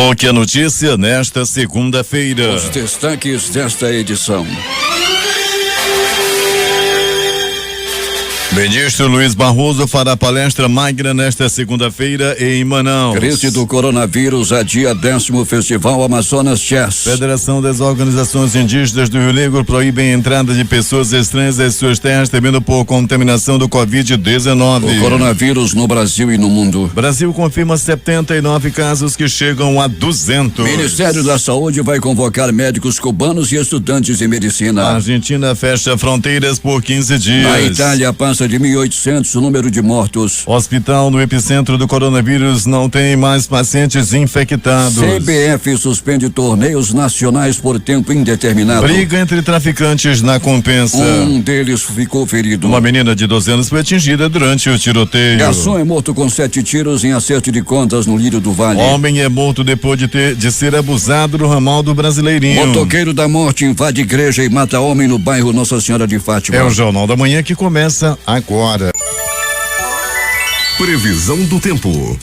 O que é notícia nesta segunda-feira? Os destaques desta edição. Ministro Luiz Barroso fará palestra magna nesta segunda-feira em Manaus. Crise do coronavírus adia 10º Festival Amazonas Jazz. Federação das Organizações Indígenas do Rio Negro proíbe a entrada de pessoas estranhas às suas terras temendo por contaminação do Covid-19. O coronavírus no Brasil e no mundo. Brasil confirma 79 casos que chegam a 200. Ministério da Saúde vai convocar médicos cubanos e estudantes de medicina. A Argentina fecha fronteiras por 15 dias. Na Itália passa de 1.800 o número de mortos. Hospital no epicentro do coronavírus não tem mais pacientes infectados. CBF suspende torneios nacionais por tempo indeterminado. Briga entre traficantes na Compensa. Um deles ficou ferido. Uma menina de 12 anos foi atingida durante o tiroteio. Garçom é morto com 7 tiros em acerto de contas no Lírio do Vale. Homem é morto depois de ser abusado no ramal do Brasileirinho. Motoqueiro da morte invade igreja e mata homem no bairro Nossa Senhora de Fátima. É o Jornal da Manhã que começa agora. Previsão do tempo.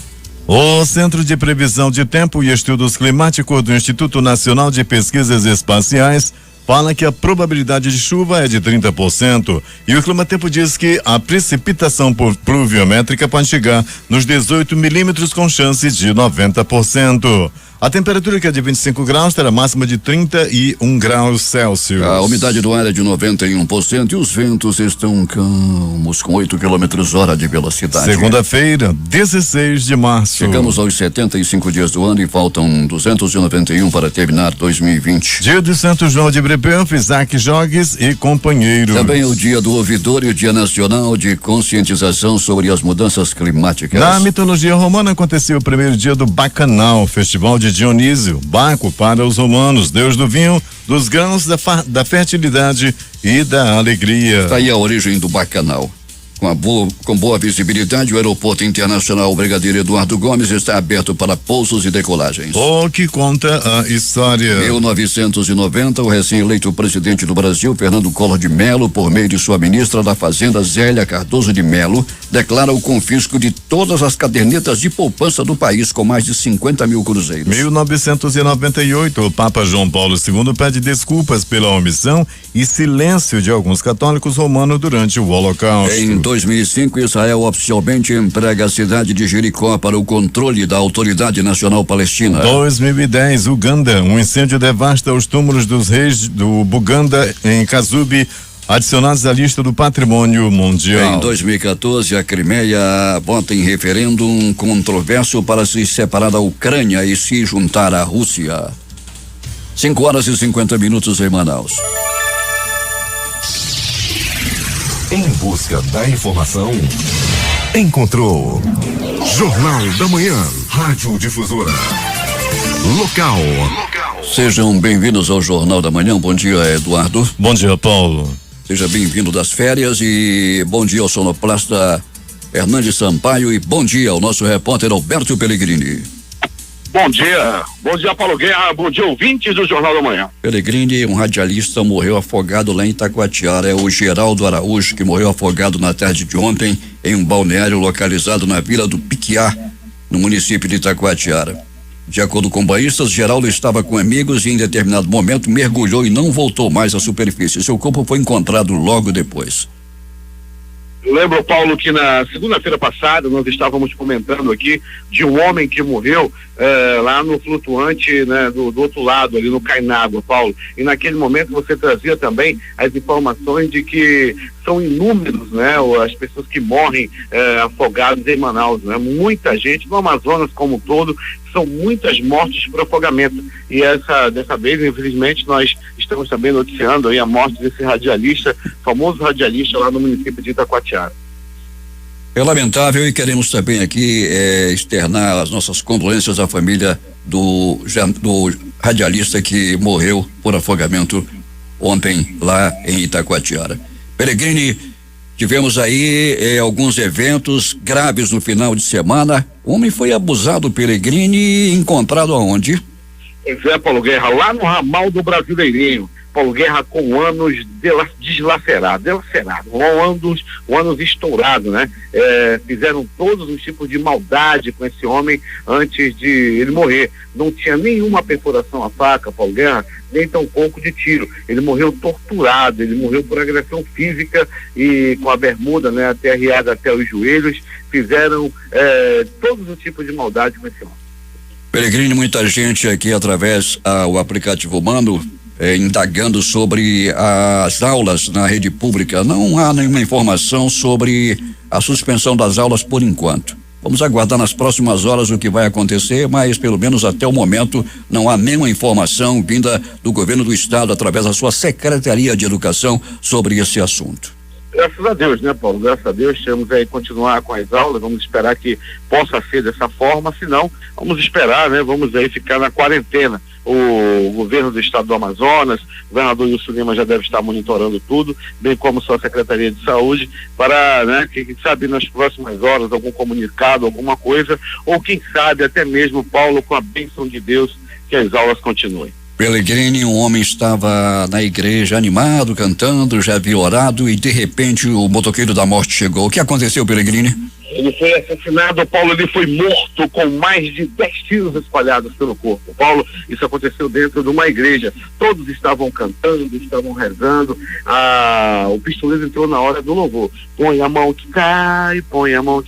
O Centro de Previsão de Tempo e Estudos Climáticos do Instituto Nacional de Pesquisas Espaciais fala que a probabilidade de chuva é de 30% e o Climatempo diz que a precipitação pluviométrica pode chegar nos 18 milímetros com chance de 90%. A temperatura, que é de 25 graus, terá máxima de 31 graus Celsius. A umidade do ar é de 91% e os ventos estão calmos, com 8 km/h de velocidade. Segunda-feira, 16 de março. Chegamos aos 75 dias do ano e faltam 291 para terminar 2020. Dia de Santo João de Brebeuf, Isaac Jogues e companheiros. Também o dia do ouvidor e o dia nacional de conscientização sobre as mudanças climáticas. Na mitologia romana aconteceu o primeiro dia do Bacanal, festival de Dionísio, Baco para os romanos, deus do vinho, dos grãos, da fertilidade e da alegria. Está aí a origem do Bacanal. Com boa visibilidade, o aeroporto internacional Brigadeiro Eduardo Gomes está aberto para pousos e decolagens. O que conta a história. 1990, o recém-eleito presidente do Brasil, Fernando Collor de Mello, por meio de sua ministra da Fazenda, Zélia Cardoso de Mello, declara o confisco de todas as cadernetas de poupança do país, com mais de 50 mil cruzeiros. 1998, o Papa João Paulo II pede desculpas pela omissão e silêncio de alguns católicos romanos durante o Holocausto. Em 2005, Israel oficialmente entrega a cidade de Jericó para o controle da Autoridade Nacional Palestina. 2010, Uganda, um incêndio devasta os túmulos dos reis do Buganda em Kazubi, adicionados à lista do Patrimônio Mundial. Em 2014, a Crimeia vota em referêndum controverso para se separar da Ucrânia e se juntar à Rússia. 5h50 em Manaus. Em busca da informação, encontrou Jornal da Manhã, Rádio Difusora. Local. Sejam bem-vindos ao Jornal da Manhã. Bom dia, Eduardo. Bom dia, Paulo. Seja bem-vindo das férias e bom dia ao sonoplasta Hernandes Sampaio e bom dia ao nosso repórter Alberto Pellegrini. Bom dia Paulo Guerra, bom dia ouvintes do Jornal da Manhã. Pellegrini, um radialista, morreu afogado lá em Itacoatiara. É o Geraldo Araújo, que morreu afogado na tarde de ontem em um balneário localizado na Vila do Piquiá, no município de Itacoatiara. De acordo com banhistas, Geraldo estava com amigos e em determinado momento mergulhou e não voltou mais à superfície. Seu corpo foi encontrado logo depois. Lembro, Paulo, que na segunda-feira passada nós estávamos comentando aqui de um homem que morreu lá no flutuante, né, do outro lado, ali no Cainágua, Paulo. E naquele momento você trazia também as informações de que são inúmeros, né, as pessoas que morrem afogadas em Manaus, né? Muita gente, no Amazonas como um todo, são muitas mortes por afogamento. E dessa vez, infelizmente, nós estamos também noticiando aí a morte desse radialista, famoso radialista lá no município de Itacoatiara. É lamentável e queremos também aqui externar as nossas condolências à família do radialista que morreu por afogamento ontem lá em Itacoatiara. Pellegrini, tivemos aí alguns eventos graves no final de semana. O homem foi abusado, Pellegrini, e encontrado aonde? Paulo Guerra, lá no ramal do Brasileirinho. Paulo Guerra, com ânus dilacerado, um ânus estourado, né? Fizeram todos os tipos de maldade com esse homem antes de ele morrer. Não tinha nenhuma perfuração à faca, Paulo Guerra, nem tampouco de tiro. Ele morreu torturado, ele morreu por agressão física e com a bermuda, né, até arriada até os joelhos. Fizeram todos os tipos de maldade com esse homem. Peregrino, muita gente aqui através do aplicativo Mano indagando sobre as aulas na rede pública. Não há nenhuma informação sobre a suspensão das aulas por enquanto. Vamos aguardar nas próximas horas o que vai acontecer, mas pelo menos até o momento não há nenhuma informação vinda do governo do estado através da sua Secretaria de Educação sobre esse assunto. Graças a Deus, né, Paulo? Graças a Deus, temos aí continuar com as aulas, vamos esperar que possa ser dessa forma, senão vamos esperar, né, vamos aí ficar na quarentena. O governo do estado do Amazonas, o governador Wilson Lima já deve estar monitorando tudo, bem como sua Secretaria de Saúde, para, né, quem sabe nas próximas horas algum comunicado, alguma coisa, ou quem sabe até mesmo, Paulo, com a bênção de Deus, que as aulas continuem. Pelegrini, um homem estava na igreja animado, cantando, já havia orado e de repente o motoqueiro da morte chegou. O que aconteceu, Pelegrini? Ele foi assassinado, Paulo, ele foi morto com mais de 10 tiros espalhados pelo corpo. Paulo, isso aconteceu dentro de uma igreja. Todos estavam cantando, estavam rezando. O pistoleiro entrou na hora do louvor. Põe a mão que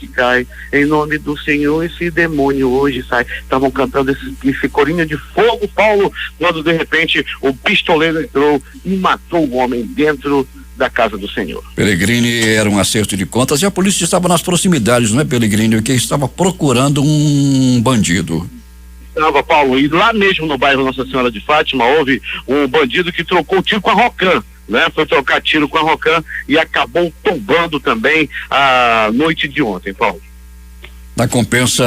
cai, em nome do Senhor esse demônio hoje sai. Estavam cantando esse corinho de fogo, Paulo, quando de repente o pistoleiro entrou e matou o homem dentro da casa do Senhor. Pelegrini, era um acerto de contas e a polícia estava nas proximidades, não é, Pelegrini? Que estava procurando um bandido. Estava, Paulo, e lá mesmo no bairro Nossa Senhora de Fátima houve um bandido que trocou tiro com a Rocan, né? Foi trocar tiro com a Rocan e acabou tombando também a noite de ontem, Paulo. Na Compensa,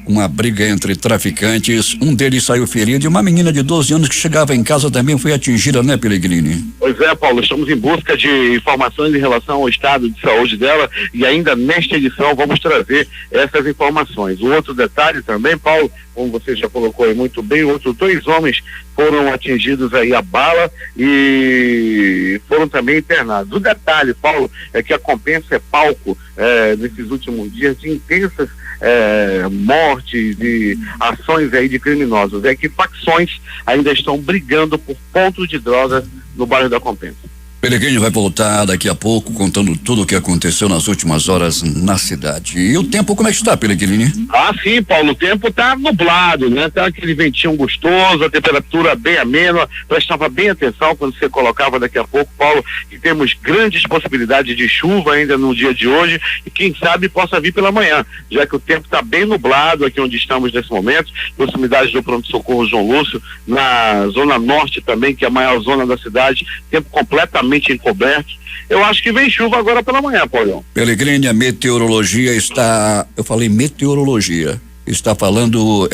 uma briga entre traficantes, um deles saiu ferido e uma menina de 12 anos que chegava em casa também foi atingida, né, Pelegrini? Pois é, Paulo, estamos em busca de informações em relação ao estado de saúde dela e ainda nesta edição vamos trazer essas informações. O outro detalhe também, Paulo, como você já colocou aí muito bem, outros 2 homens foram atingidos aí a bala e foram também internados. O detalhe, Paulo, é que a Compensa é palco nesses últimos dias de intensas mortes, de ações aí de criminosos. É que facções ainda estão brigando por pontos de drogas no bairro da Compensa. Pelegrini vai voltar daqui a pouco contando tudo o que aconteceu nas últimas horas na cidade. E o tempo, como é que está, Pelegrini? Sim, Paulo, o tempo tá nublado, né? Tá aquele ventinho gostoso, a temperatura bem amena. Prestava bem atenção quando você colocava daqui a pouco, Paulo, que temos grandes possibilidades de chuva ainda no dia de hoje e quem sabe possa vir pela manhã, já que o tempo está bem nublado aqui onde estamos nesse momento, proximidade do pronto-socorro João Lúcio, na zona norte também, que é a maior zona da cidade, tempo completamente encoberto. Eu acho que vem chuva agora pela manhã, Paulo. Pelegrini, a meteorologia eu falei meteorologia, está falando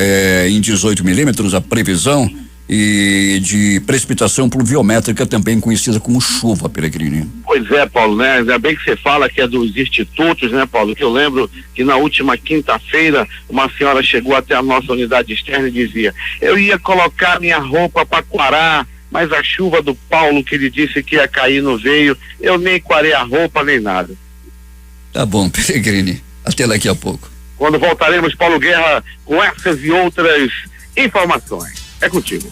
em 18 milímetros a previsão e de precipitação pluviométrica também conhecida como chuva, Pelegrini. Pois é, Paulo, né? Ainda bem que você fala que é dos institutos, né, Paulo? Que eu lembro que na última quinta-feira uma senhora chegou até a nossa unidade externa e dizia: eu ia colocar minha roupa para quarar, mas a chuva do Paulo que ele disse que ia cair não veio, eu nem quarei a roupa nem nada. Tá bom, Pelegrini, até daqui a pouco. Quando voltaremos, Paulo Guerra, com essas e outras informações. É contigo.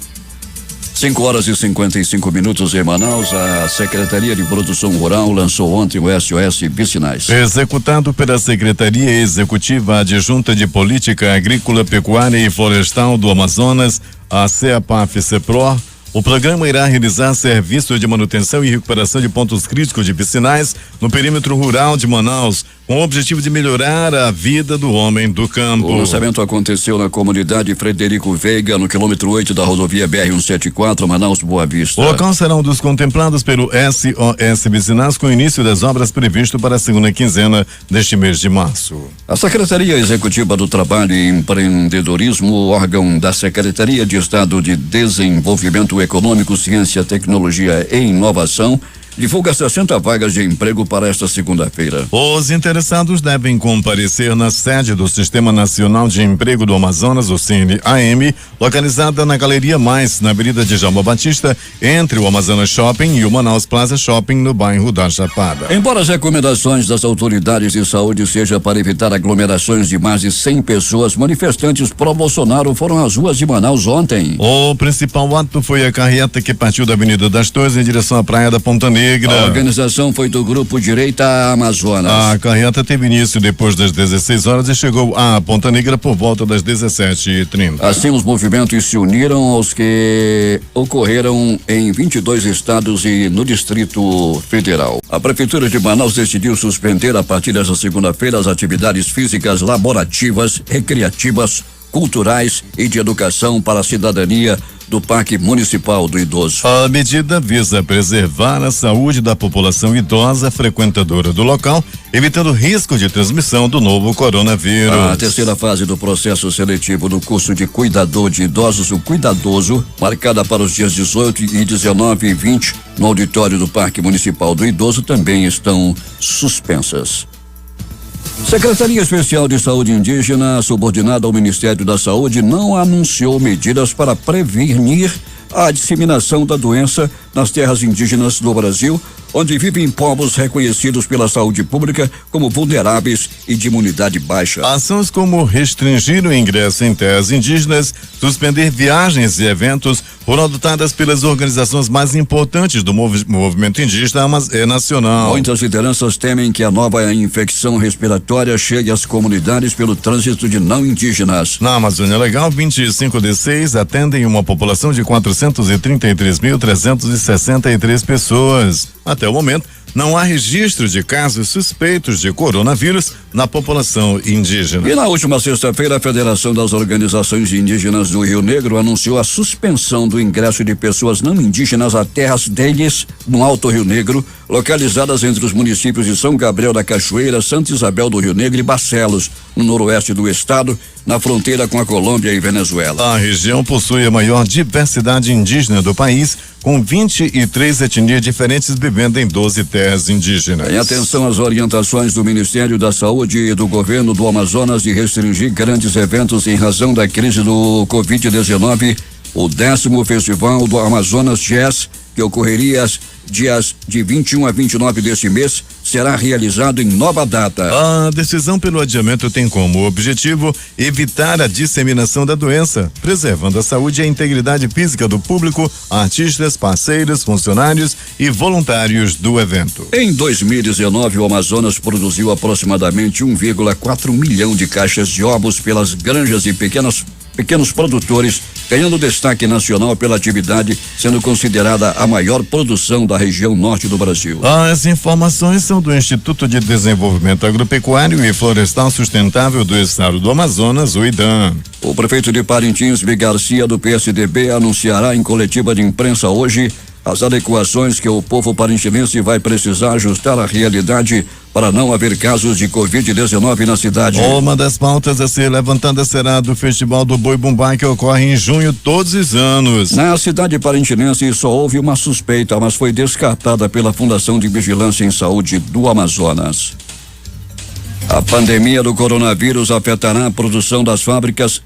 5h55 em Manaus. A Secretaria de Produção Rural lançou ontem o SOS Vicinais. Executado pela Secretaria Executiva Adjunta de Política Agrícola, Pecuária e Florestal do Amazonas, a CEPAF-CEPRO, o programa irá realizar serviços de manutenção e recuperação de pontos críticos de piscinais no perímetro rural de Manaus, com o objetivo de melhorar a vida do homem do campo. O lançamento aconteceu na comunidade Frederico Veiga, no quilômetro 8 da rodovia BR-174, Manaus Boa Vista. O local será um dos contemplados pelo SOS Vicinais, com o início das obras previsto para a segunda quinzena deste mês de março. A Secretaria Executiva do Trabalho e Empreendedorismo, órgão da Secretaria de Estado de Desenvolvimento Econômico, Ciência, Tecnologia e Inovação, divulga 60 vagas de emprego para esta segunda-feira. Os interessados devem comparecer na sede do Sistema Nacional de Emprego do Amazonas, o CNAM, localizada na Galeria Mais, na Avenida de Djalma Batista, entre o Amazonas Shopping e o Manaus Plaza Shopping, no bairro da Chapada. Embora as recomendações das autoridades de saúde seja para evitar aglomerações de mais de 100 pessoas, manifestantes pró-Bolsonaro foram às ruas de Manaus ontem. O principal ato foi a carreta que partiu da Avenida das Torres em direção à Praia da Ponta Negra. A organização foi do Grupo Direita Amazonas. A carreta teve início depois das 16 horas e chegou à Ponta Negra por volta das 17h30. Assim, os movimentos se uniram aos que ocorreram em 22 estados e no Distrito Federal. A Prefeitura de Manaus decidiu suspender a partir desta segunda-feira as atividades físicas, laborativas, recreativas, culturais e de educação para a cidadania do Parque Municipal do Idoso. A medida visa preservar a saúde da população idosa frequentadora do local, evitando risco de transmissão do novo coronavírus. A terceira fase do processo seletivo do curso de cuidador de idosos, o Cuidadoso, marcada para os dias 18 e 19 e 20 no auditório do Parque Municipal do Idoso, também estão suspensas. Secretaria Especial de Saúde Indígena, subordinada ao Ministério da Saúde, não anunciou medidas para prevenir a disseminação da doença nas terras indígenas do Brasil, onde vivem povos reconhecidos pela saúde pública como vulneráveis e de imunidade baixa. Ações como restringir o ingresso em terras indígenas, suspender viagens e eventos foram adotadas pelas organizações mais importantes do movimento indígena nacional. Muitas lideranças temem que a nova infecção respiratória chegue às comunidades pelo trânsito de não indígenas. Na Amazônia Legal, 25 D6 atendem uma população de 433.363 pessoas. Até o momento, não há registro de casos suspeitos de coronavírus na população indígena. E na última sexta-feira, a Federação das Organizações Indígenas do Rio Negro anunciou a suspensão do ingresso de pessoas não indígenas a terras deles no Alto Rio Negro, localizadas entre os municípios de São Gabriel da Cachoeira, Santa Isabel do Rio Negro e Barcelos, no noroeste do estado, na fronteira com a Colômbia e Venezuela. A região possui a maior diversidade indígena do país, com 23 etnias diferentes vivendo em 12 terras indígenas. Em atenção às orientações do Ministério da Saúde e do Governo do Amazonas de restringir grandes eventos em razão da crise do Covid-19, o 10º Festival do Amazonas Jazz, que ocorreria dias de 21 a 29 deste mês, será realizado em nova data. A decisão pelo adiamento tem como objetivo evitar a disseminação da doença, preservando a saúde e a integridade física do público, artistas, parceiros, funcionários e voluntários do evento. Em 2019, o Amazonas produziu aproximadamente 1,4 milhão de caixas de ovos pelas granjas e pequenos produtores, ganhando destaque nacional pela atividade, sendo considerada a maior produção da região norte do Brasil. As informações são do Instituto de Desenvolvimento Agropecuário e Florestal Sustentável do Estado do Amazonas, o IDAM. O prefeito de Parintins, B. Garcia, do PSDB, anunciará em coletiva de imprensa hoje as adequações que o povo parintinense vai precisar ajustar à realidade para não haver casos de Covid-19 na cidade. Uma das pautas a ser levantada será do Festival do Boi Bumbá, que ocorre em junho todos os anos. Na cidade parintinense só houve uma suspeita, mas foi descartada pela Fundação de Vigilância em Saúde do Amazonas. A pandemia do coronavírus afetará a produção das fábricas.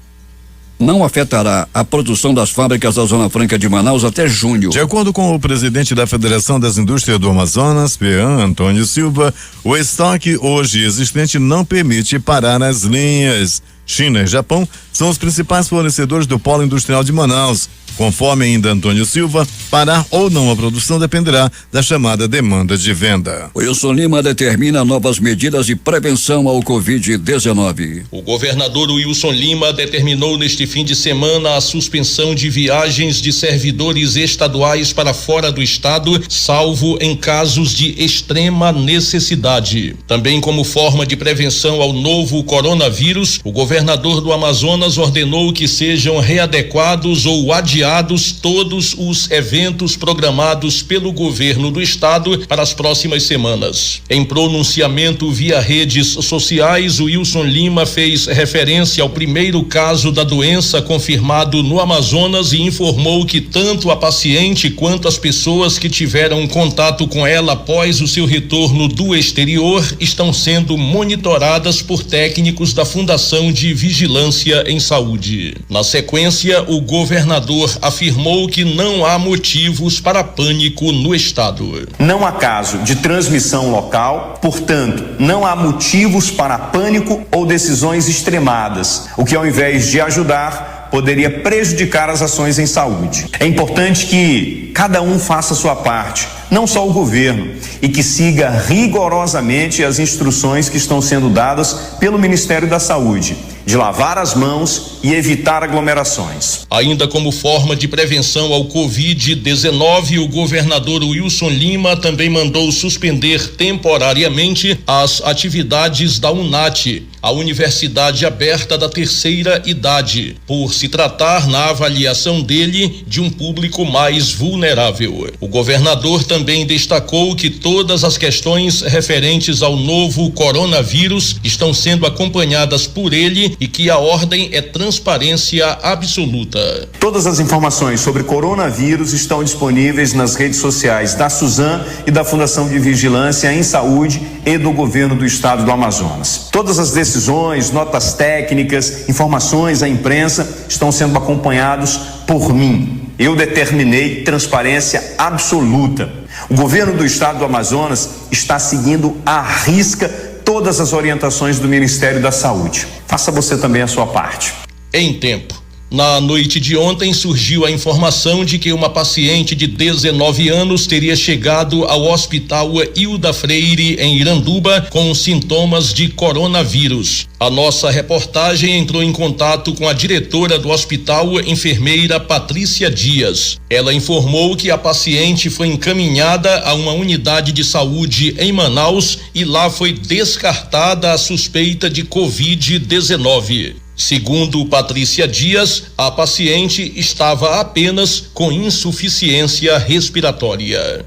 Não afetará a produção das fábricas da Zona Franca de Manaus até junho. De acordo com o presidente da Federação das Indústrias do Amazonas, FEAM, Antônio Silva, o estoque hoje existente não permite parar as linhas. China e Japão são os principais fornecedores do polo industrial de Manaus. Conforme ainda Antônio Silva, parar ou não a produção dependerá da chamada demanda de venda. O Wilson Lima determina novas medidas de prevenção ao Covid-19. O governador Wilson Lima determinou neste fim de semana a suspensão de viagens de servidores estaduais para fora do estado, salvo em casos de extrema necessidade. Também como forma de prevenção ao novo coronavírus, o governador do Amazonas ordenou que sejam readequados ou adiados anunciados todos os eventos programados pelo governo do estado para as próximas semanas. Em pronunciamento via redes sociais, o Wilson Lima fez referência ao primeiro caso da doença confirmado no Amazonas e informou que tanto a paciente quanto as pessoas que tiveram contato com ela após o seu retorno do exterior estão sendo monitoradas por técnicos da Fundação de Vigilância em Saúde. Na sequência, o governador afirmou que não há motivos para pânico no estado. Não há caso de transmissão local, portanto, não há motivos para pânico ou decisões extremadas, o que ao invés de ajudar, poderia prejudicar as ações em saúde. É importante que cada um faça a sua parte, não só o governo, e que siga rigorosamente as instruções que estão sendo dadas pelo Ministério da Saúde, de lavar as mãos e evitar aglomerações. Ainda como forma de prevenção ao Covid-19, o governador Wilson Lima também mandou suspender temporariamente as atividades da UNAT, a Universidade Aberta da Terceira Idade, por se tratar, na avaliação dele, de um público mais vulnerável. O governador também destacou que todas as questões referentes ao novo coronavírus estão sendo acompanhadas por ele e que a ordem é transparência absoluta. Todas as informações sobre coronavírus estão disponíveis nas redes sociais da Suzan e da Fundação de Vigilância em Saúde e do governo do estado do Amazonas. Todas as decisões, notas técnicas, informações à imprensa estão sendo acompanhados por mim. Eu determinei transparência absoluta. O governo do estado do Amazonas está seguindo à risca todas as orientações do Ministério da Saúde. Faça você também a sua parte. Em tempo. Na noite de ontem surgiu a informação de que uma paciente de 19 anos teria chegado ao hospital Hilda Freire em Iranduba com sintomas de coronavírus. A nossa reportagem entrou em contato com a diretora do hospital, enfermeira Patrícia Dias. Ela informou que a paciente foi encaminhada a uma unidade de saúde em Manaus e lá foi descartada a suspeita de Covid-19. Segundo Patrícia Dias, a paciente estava apenas com insuficiência respiratória.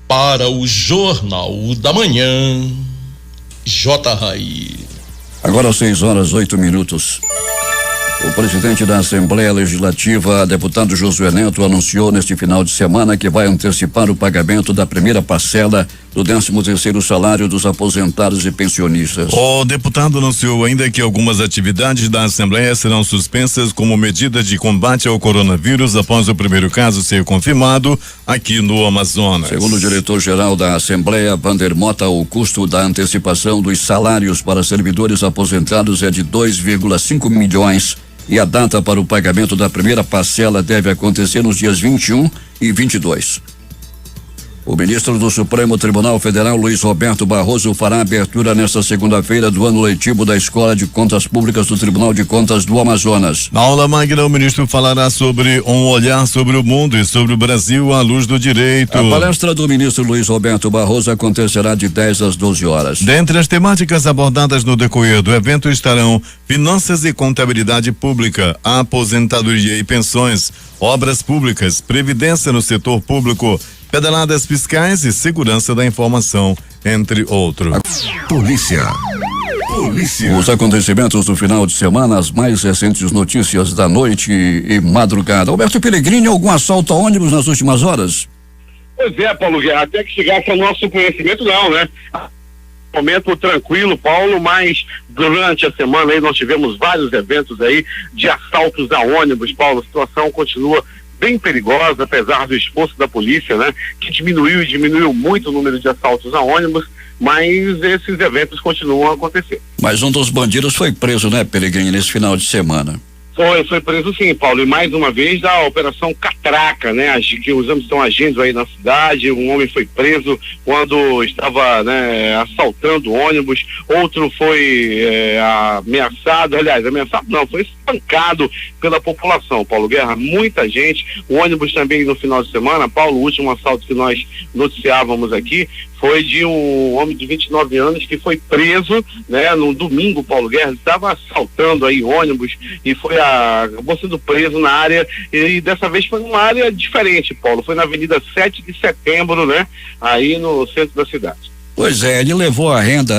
Para o Jornal da Manhã, J. Rai. Agora 6:08. O presidente da Assembleia Legislativa, deputado Josué Neto, anunciou neste final de semana que vai antecipar o pagamento da primeira parcela do 13º salário dos aposentados e pensionistas. O deputado anunciou ainda que algumas atividades da Assembleia serão suspensas como medida de combate ao coronavírus após o primeiro caso ser confirmado aqui no Amazonas. Segundo o diretor-geral da Assembleia, Vander Mota, o custo da antecipação dos salários para servidores aposentados é de 2,5 milhões e a data para o pagamento da primeira parcela deve acontecer nos dias 21 e 22. O ministro do Supremo Tribunal Federal, Luiz Roberto Barroso, fará a abertura nesta segunda-feira do ano letivo da Escola de Contas Públicas do Tribunal de Contas do Amazonas. Na aula magna, o ministro falará sobre um olhar sobre o mundo e sobre o Brasil à luz do direito. A palestra do ministro Luiz Roberto Barroso acontecerá de 10 às 12 horas. Dentre as temáticas abordadas no decorrer do evento estarão finanças e contabilidade pública, aposentadoria e pensões, obras públicas, previdência no setor público, pedaladas fiscais e segurança da informação, entre outros. Polícia. Os acontecimentos do final de semana, as mais recentes notícias da noite e madrugada. Alberto Pellegrini, algum assalto a ônibus nas últimas horas? Pois é, Paulo Guerra, até que chegasse ao nosso conhecimento, não, né? Momento tranquilo, Paulo, mas durante a semana aí nós tivemos vários eventos aí de assaltos a ônibus, Paulo. A situação continua bem perigosa, apesar do esforço da polícia, né? Que diminuiu muito o número de assaltos a ônibus, mas esses eventos continuam a acontecer. Mas um dos bandidos foi preso, né, Pellegrini, nesse final de semana? Foi preso sim, Paulo, e mais uma vez a operação Catraca, né, que os homens estão agindo aí na cidade. Um homem foi preso quando estava, né, assaltando ônibus, outro foi ameaçado não, foi espancado pela população, Paulo Guerra, muita gente, o ônibus também no final de semana, Paulo, o último assalto que nós noticiávamos aqui foi de um homem de 29 anos que foi preso, né, no domingo, Paulo Guerra, ele estava assaltando aí ônibus e acabou sendo preso na área, e dessa vez foi numa área diferente, Paulo, foi na Avenida 7 de Setembro, né, aí no centro da cidade. Pois é, ele levou a renda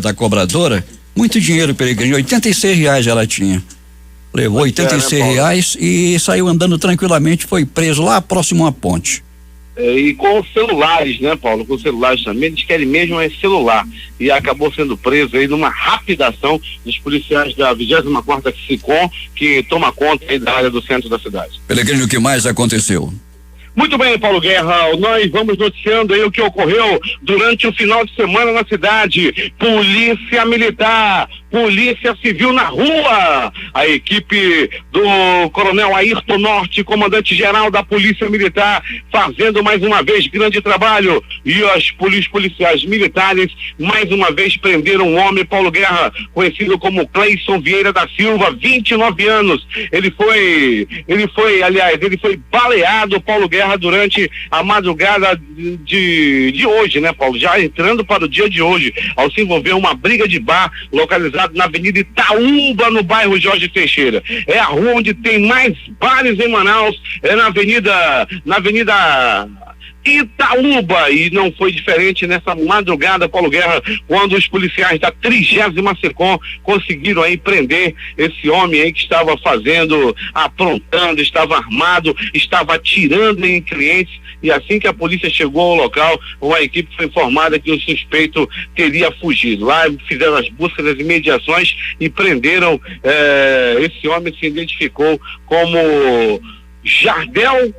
da cobradora, muito dinheiro, Peregrino, R$ 86 ela tinha. Levou R$ 86 e saiu andando tranquilamente, foi preso lá próximo à ponte. E com celulares, né, Paulo? Com celulares também, eles querem mesmo celular. E acabou sendo preso aí numa rapida ação dos policiais da 24ª SICOM, que toma conta aí da área do centro da cidade. Peregrino, o que mais aconteceu? Muito bem, Paulo Guerra, nós vamos noticiando aí o que ocorreu durante o final de semana na cidade. Polícia Militar, Polícia Civil na rua. A equipe do Coronel Ayrton Norte, comandante-geral da Polícia Militar, fazendo mais uma vez grande trabalho. E os policiais militares, mais uma vez, prenderam um homem, Paulo Guerra, conhecido como Cleison Vieira da Silva, 29 anos. Ele foi baleado, Paulo Guerra, durante a madrugada de hoje, né, Paulo? Já entrando para o dia de hoje, ao se envolver uma briga de bar localizada na Avenida Itaúba, no bairro Jorge Teixeira. É a rua onde tem mais bares em Manaus, é na Avenida Itaúba, e não foi diferente nessa madrugada, Paulo Guerra, quando os policiais da 30ª SECOM conseguiram aí prender esse homem aí que estava aprontando, estava armado, estava atirando em clientes, e assim que a polícia chegou ao local, uma equipe foi informada que o suspeito teria fugido. Lá fizeram as buscas, as imediações e prenderam esse homem, se identificou como Jardel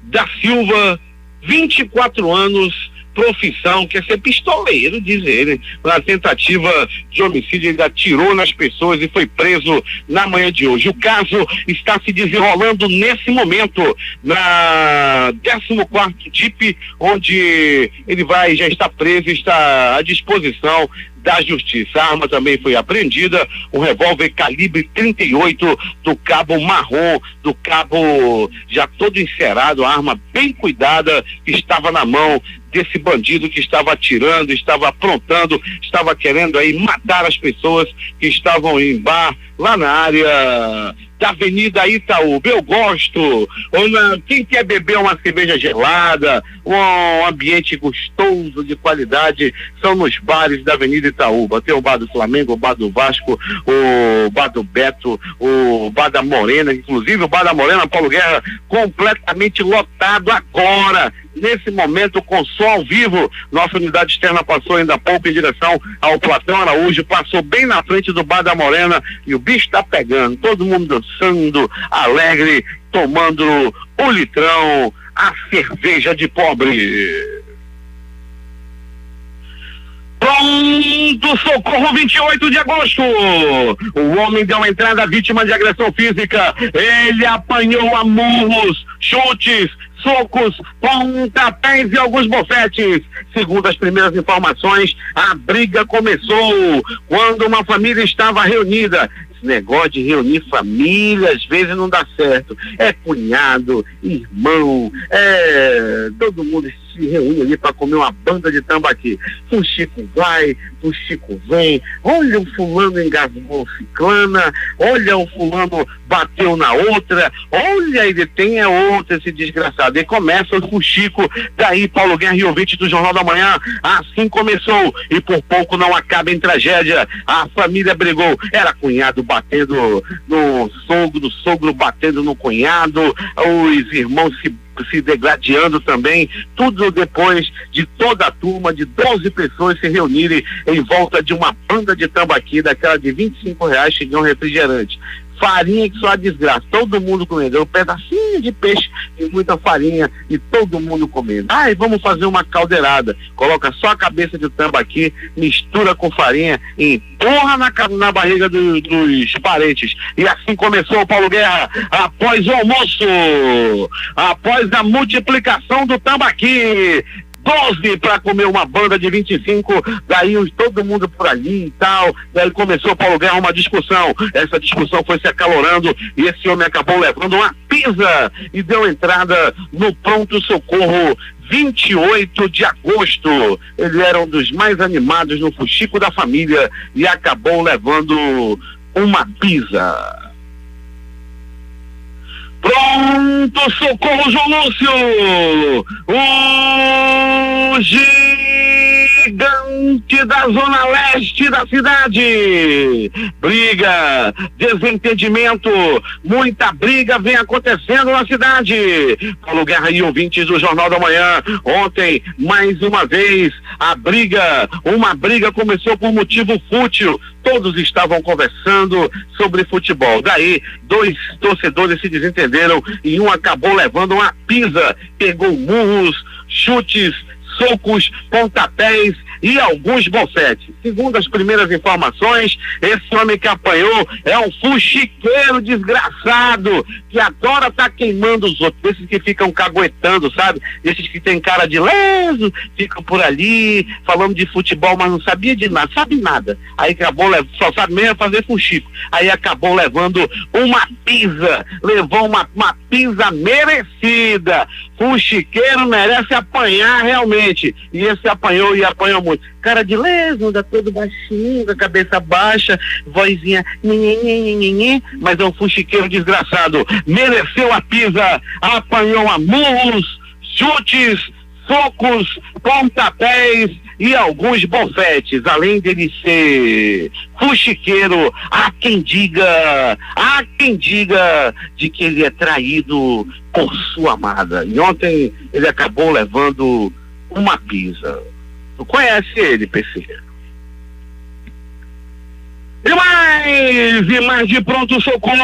da Silva, 24 anos, profissão, quer ser pistoleiro, diz ele. Na tentativa de homicídio, ele atirou nas pessoas e foi preso na manhã de hoje. O caso está se desenrolando nesse momento na 14º DIP, onde ele já está preso, está à disposição da justiça. A arma também foi apreendida, um revólver calibre 38 do cabo marrom, do cabo já todo encerado, a arma bem cuidada que estava na mão desse bandido que estava atirando, estava aprontando, estava querendo aí matar as pessoas que estavam em bar lá na área da Avenida Itaúba. Eu gosto, quem quer beber uma cerveja gelada, um ambiente gostoso, de qualidade, são nos bares da Avenida Itaúba. Tem o bar do Flamengo, o bar do Vasco, o bar do Beto, o bar da Morena, inclusive o bar da Morena, Paulo Guerra, completamente lotado agora, nesse momento, com som ao vivo. Nossa unidade externa passou ainda há pouco em direção ao Platão Araújo, passou bem na frente do bar da Morena, e o bicho tá pegando, todo mundo dançando, alegre, tomando o litrão, a cerveja de pobre. Pronto, socorro, 28 de agosto. O homem deu entrada vítima de agressão física. Ele apanhou a murros, chutes, socos, pontapés e alguns bofetes. Segundo as primeiras informações, a briga começou quando uma família estava reunida. Esse negócio de reunir família às vezes não dá certo. É cunhado, irmão, todo mundo se reúne ali para comer uma banda de tambaqui. Fuxico vai, fuxico vem. Olha, o fulano engasgou ciclana, olha, o fulano bateu na outra, olha, ele tem outra, esse desgraçado. E começa o fuxico. Daí, Paulo Guerra e ouvinte do Jornal da Manhã, assim começou, e por pouco não acaba em tragédia. A família brigou, era cunhado batendo no sogro batendo no cunhado, os irmãos se degladiando também, tudo depois de toda a turma de 12 pessoas se reunirem em volta de uma banda de tambaqui, daquela de R$25 que ganha um refrigerante. Farinha que só a desgraça, todo mundo comendo, um pedacinho de peixe e muita farinha, e todo mundo comendo. Vamos fazer uma caldeirada, coloca só a cabeça de tambaqui, mistura com farinha e empurra na barriga dos parentes. E assim começou o Paulo Guerra, após o almoço, após a multiplicação do tambaqui. 12 para comer uma banda de 25, daí todo mundo por ali e tal, daí começou o Paulo Guerra uma discussão, essa discussão foi se acalorando e esse homem acabou levando uma pisa e deu entrada no pronto-socorro 28 de agosto. Ele era um dos mais animados no fuxico da família e acabou levando uma pisa. Pronto, socorro, João Lúcio! O gigante da zona leste da cidade. Briga, desentendimento, muita briga vem acontecendo na cidade. Paulo Guerra e ouvintes do Jornal da Manhã. Ontem, mais uma vez, uma briga começou por motivo fútil. Todos estavam conversando sobre futebol. Daí, 2 torcedores se desentenderam e um acabou levando uma pisa. Pegou murros, chutes, socos, pontapés e alguns bofetes. Segundo as primeiras informações, esse homem que apanhou é um fuxiqueiro desgraçado que adora tá queimando os outros, esses que ficam caguetando, sabe? Esses que tem cara de leso, ficam por ali falando de futebol, mas não sabia de nada, sabe nada. Aí acabou, só sabe mesmo fazer fuxico. Aí acabou levando uma pisa, levou uma pisa merecida. Fuxiqueiro merece apanhar realmente. E esse apanhou e apanhou muito. Cara de leso, anda todo baixinho, com a cabeça baixa, vozinha nhenhenhenhenhenhen, mas é um fuxiqueiro desgraçado. Mereceu a pisa, apanhou a murros, chutes, socos, pontapés e alguns bofetes. Além dele ser fuxiqueiro, há quem diga de que ele é traído por sua amada. E ontem ele acabou levando uma pisa. Tu conhece ele, PC? E mais de pronto-socorro.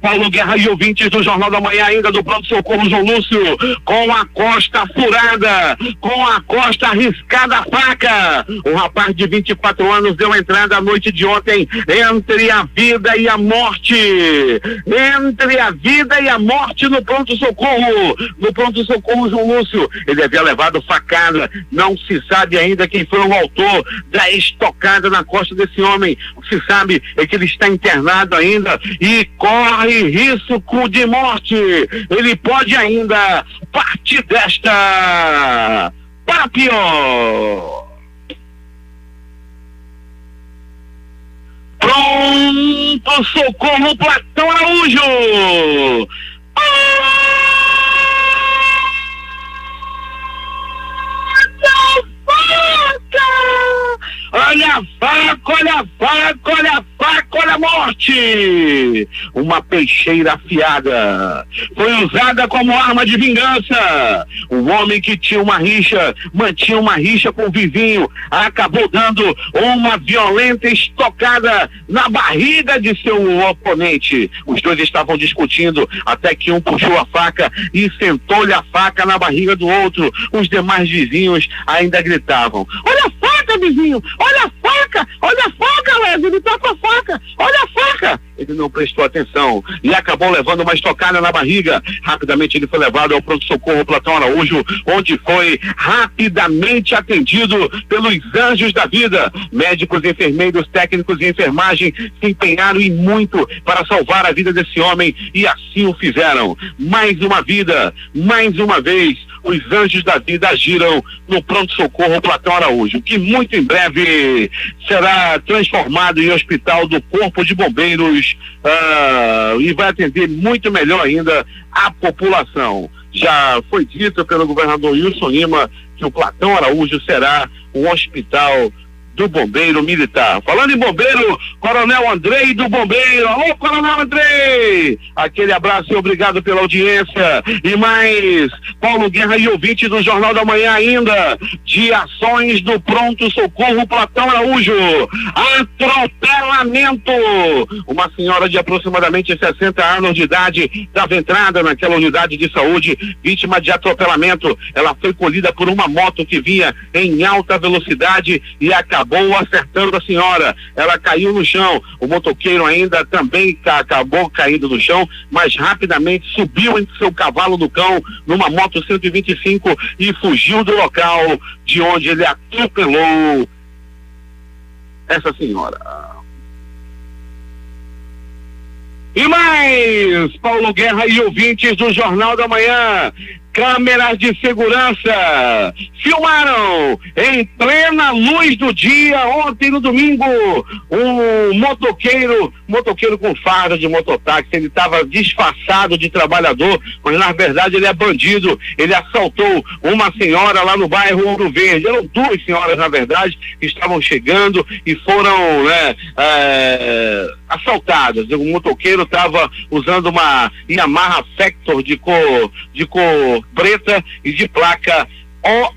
Paulo Guerra e ouvintes do Jornal da Manhã, ainda do pronto-socorro João Lúcio, com a costa furada, com a costa arriscada a faca. Um rapaz de 24 anos deu entrada à noite de ontem entre a vida e a morte. Entre a vida e a morte no pronto-socorro. No pronto-socorro João Lúcio. Ele havia levado facada. Não se sabe ainda quem foi o autor da estocada na costa desse homem. O que se sabe é que ele está internado ainda e corre risco de morte. Ele pode ainda partir desta para pior. Pronto, socorro, Platão Araújo. Olha a faca, olha a faca, olha a faca, olha a morte! Uma peixeira afiada foi usada como arma de vingança. Um homem que tinha uma rixa, mantinha uma rixa com o vizinho, acabou dando uma violenta estocada na barriga de seu oponente. Os dois estavam discutindo até que um puxou a faca e sentou-lhe a faca na barriga do outro. Os demais vizinhos ainda gritavam: olha a faca, vizinho! Olha a faca, Léo, ele tá com a faca, olha a faca. Ele não prestou atenção e acabou levando uma estocada na barriga. Rapidamente ele foi levado ao pronto-socorro Platão Araújo, onde foi rapidamente atendido pelos anjos da vida. Médicos, enfermeiros, técnicos e enfermagem se empenharam e muito para salvar a vida desse homem e assim o fizeram. Mais uma vida, mais uma vez, os anjos da vida agiram no pronto-socorro Platão Araújo, que muito em breve será transformado em hospital do Corpo de Bombeiros e vai atender muito melhor ainda a população. Já foi dito pelo governador Wilson Lima que o Platão Araújo será um hospital do Bombeiro Militar. Falando em bombeiro, Coronel Andrei do Bombeiro. Alô, Coronel Andrei! Aquele abraço e obrigado pela audiência. E mais, Paulo Guerra e ouvinte do Jornal da Manhã ainda, de ações do pronto-socorro Platão Araújo. Atropelamento! Uma senhora de aproximadamente 60 anos de idade dava entrada naquela unidade de saúde, vítima de atropelamento. Ela foi colhida por uma moto que vinha em alta velocidade e acabou acabou acertando a senhora, ela caiu no chão. O motoqueiro ainda também acabou caindo no chão, mas rapidamente subiu em seu cavalo do cão numa moto 125 e fugiu do local de onde ele atropelou essa senhora. E mais, Paulo Guerra e ouvintes do Jornal da Manhã, câmeras de segurança filmaram em plena luz do dia, ontem no domingo, um motoqueiro com farda de mototáxi. Ele estava disfarçado de trabalhador, mas na verdade ele é bandido. Ele assaltou uma senhora lá no bairro Ouro Verde. Eram duas senhoras, na verdade, que estavam chegando e foram assaltadas. O motoqueiro estava usando uma Yamaha Factor de cor preta e de placa OAL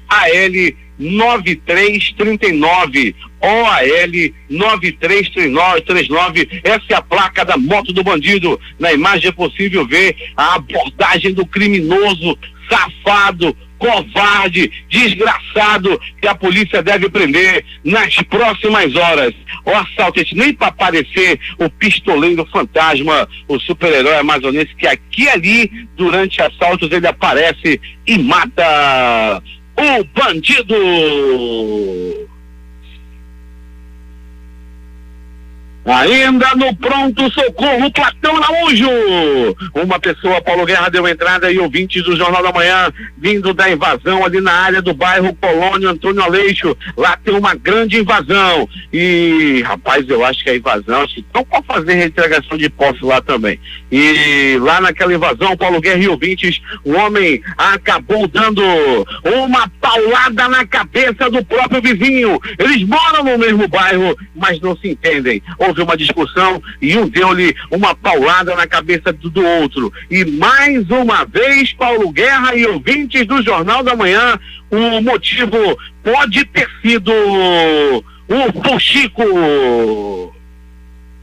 9339. OAL 9339. Essa é a placa da moto do bandido. Na imagem é possível ver a abordagem do criminoso, safado, covarde, desgraçado, que a polícia deve prender nas próximas horas. O assaltante, nem para aparecer o pistoleiro fantasma, o super-herói amazonense, que aqui e ali, durante assaltos, ele aparece e mata o bandido. Ainda no pronto-socorro, Platão Araújo. Uma pessoa, Paulo Guerra, deu entrada e ouvintes do Jornal da Manhã, vindo da invasão ali na área do bairro Colônia Antônio Aleixo. Lá tem uma grande invasão. E, rapaz, eu acho que a invasão, não pode fazer reintegração de posse lá também. E lá naquela invasão, Paulo Guerra e ouvintes, um homem acabou dando uma paulada na cabeça do próprio vizinho. Eles moram no mesmo bairro, mas não se entendem. Houve uma discussão e um deu-lhe uma paulada na cabeça do outro. E mais uma vez, Paulo Guerra e ouvintes do Jornal da Manhã, o motivo pode ter sido o fuxico.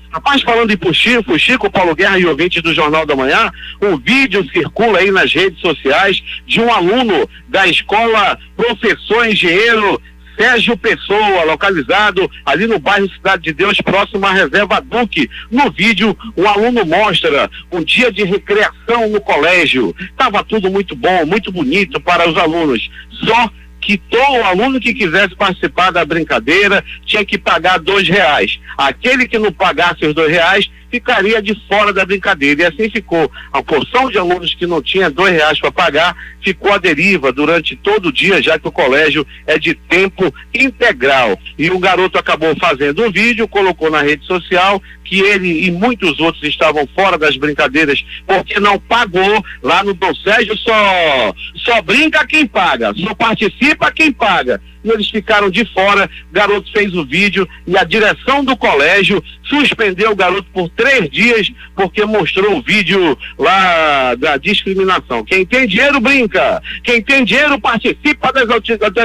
Rapaz, falando em fuxico, Paulo Guerra e ouvintes do Jornal da Manhã, um vídeo circula aí nas redes sociais de um aluno da escola Professor Engenheiro Sérgio Pessoa, localizado ali no bairro Cidade de Deus, próximo à Reserva Duque. No vídeo, o aluno mostra um dia de recreação no colégio. Estava tudo muito bom, muito bonito para os alunos. Só que todo aluno que quisesse participar da brincadeira tinha que pagar R$2. Aquele que não pagasse os R$2 ficaria de fora da brincadeira. E assim ficou. A porção de alunos que não tinha R$2 para pagar ficou à deriva durante todo o dia, já que o colégio é de tempo integral. E o garoto acabou fazendo um vídeo, colocou na rede social que ele e muitos outros estavam fora das brincadeiras porque não pagou. Lá no Dom Sérgio só brinca quem paga, só participa quem paga. E eles ficaram de fora. O garoto fez o vídeo e a direção do colégio suspendeu o garoto por 3 dias porque mostrou o vídeo lá da discriminação. Quem tem dinheiro brinca, quem tem dinheiro participa das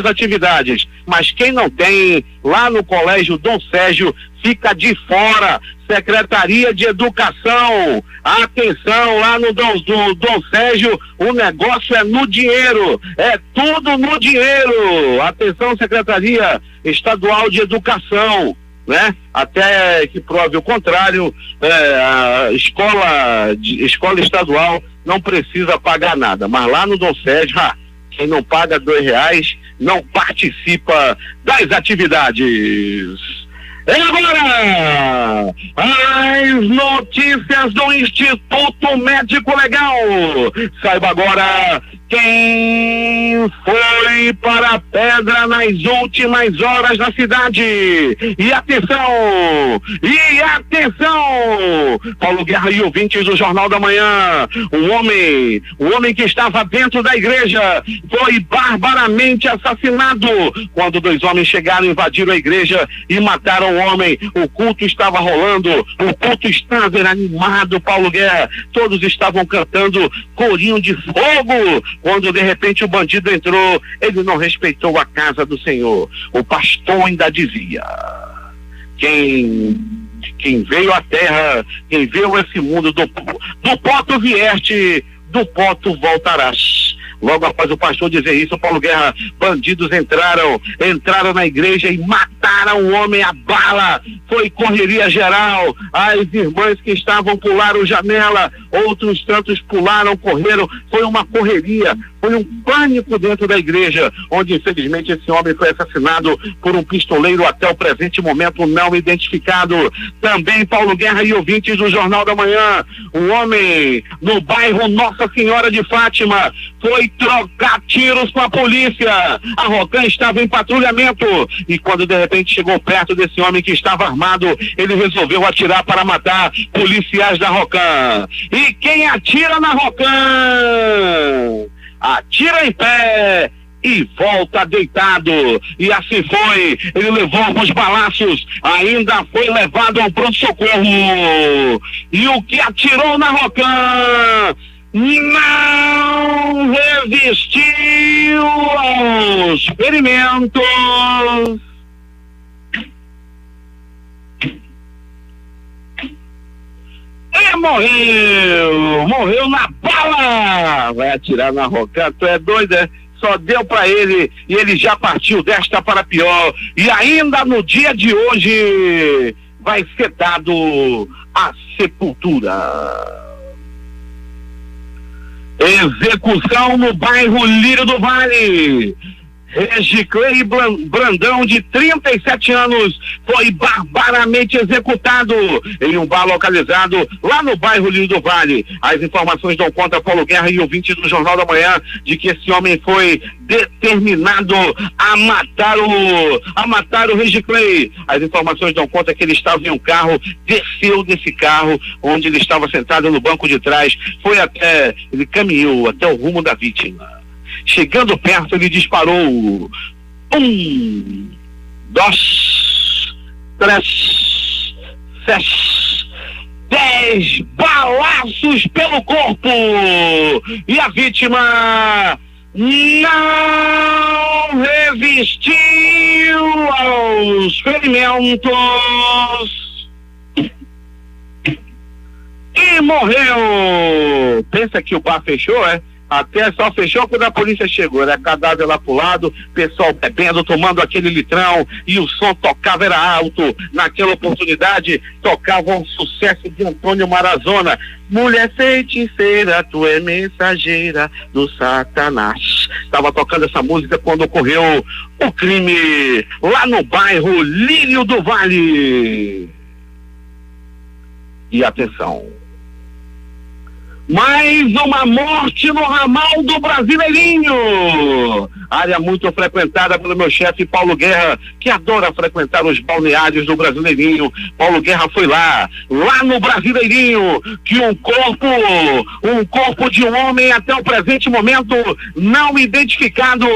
atividades, mas quem não tem, lá no colégio Dom Sérgio, fica de fora. Secretaria de Educação, atenção, lá no Dom Sérgio, o negócio é no dinheiro, é tudo no dinheiro. Atenção, Secretaria Estadual de Educação, né? Até que prove o contrário, a escola estadual não precisa pagar nada, mas lá no Dom Sérgio, quem não paga R$2 não participa das atividades. E agora, as notícias do Instituto Médico Legal. Saiba agora quem foi para a pedra nas últimas horas na cidade. E atenção! Paulo Guerra e ouvintes do Jornal da Manhã. Um homem que estava dentro da igreja foi barbaramente assassinado quando 2 homens chegaram, invadiram a igreja e mataram o homem. O culto estava rolando, o culto estava animado, Paulo Guerra. Todos estavam cantando corinho de fogo. Quando de repente o bandido entrou, ele não respeitou a casa do Senhor. O pastor ainda dizia: quem veio à terra, quem veio a esse mundo, do pó tu vieste, do pó tu voltarás. Logo após o pastor dizer isso, Paulo Guerra, bandidos entraram na igreja e mataram o homem a bala. Foi correria geral. As irmãs que estavam pularam janela, outros tantos pularam, correram. Foi uma correria, foi um pânico dentro da igreja, onde infelizmente esse homem foi assassinado por um pistoleiro até o presente momento não identificado. Também Paulo Guerra e ouvintes do Jornal da Manhã, um homem no bairro Nossa Senhora de Fátima foi trocar tiros com a polícia. A Rocan estava em patrulhamento e quando de repente chegou perto desse homem que estava armado, ele resolveu atirar para matar policiais da Rocan. E quem atira na Rocan atira em pé e volta deitado. E assim foi. Ele levou alguns balaços, ainda foi levado ao pronto-socorro. E o que atirou na Rocan não resistiu aos ferimentos e morreu na bala. Vai atirar na Rocan, tu é doido, é? Só deu pra ele e ele já partiu desta para pior. E ainda no dia de hoje vai ser dado a sepultura. Execução no bairro Lírio do Vale. Regiclei Brandão, de 37 anos, foi barbaramente executado em um bar localizado lá no bairro Lírio do Vale. As informações dão conta, Paulo Guerra e ouvintes do Jornal da Manhã, de que esse homem foi determinado a matar o Regiclei. As informações dão conta que ele estava em um carro, desceu desse carro, onde ele estava sentado no banco de trás, ele caminhou até o rumo da vítima. Chegando perto, ele disparou 1, 2, 3, 7, 10 balaços pelo corpo. E a vítima não resistiu aos ferimentos e morreu. Pensa que o bar fechou, é? Até só fechou quando a polícia chegou. Era cadáver lá pro lado, pessoal bebendo, tomando aquele litrão, e o som tocava, era alto. Naquela oportunidade tocava um sucesso de Antônio Marazona: mulher feiticeira, tu é mensageira do Satanás. Estava tocando essa música quando ocorreu o crime lá no bairro Lírio do Vale. E atenção, mais uma morte no ramal do Brasileirinho. Área muito frequentada pelo meu chefe Paulo Guerra, que adora frequentar os balneários do Brasileirinho. Paulo Guerra foi lá no Brasileirinho, que um corpo de um homem até o presente momento não identificado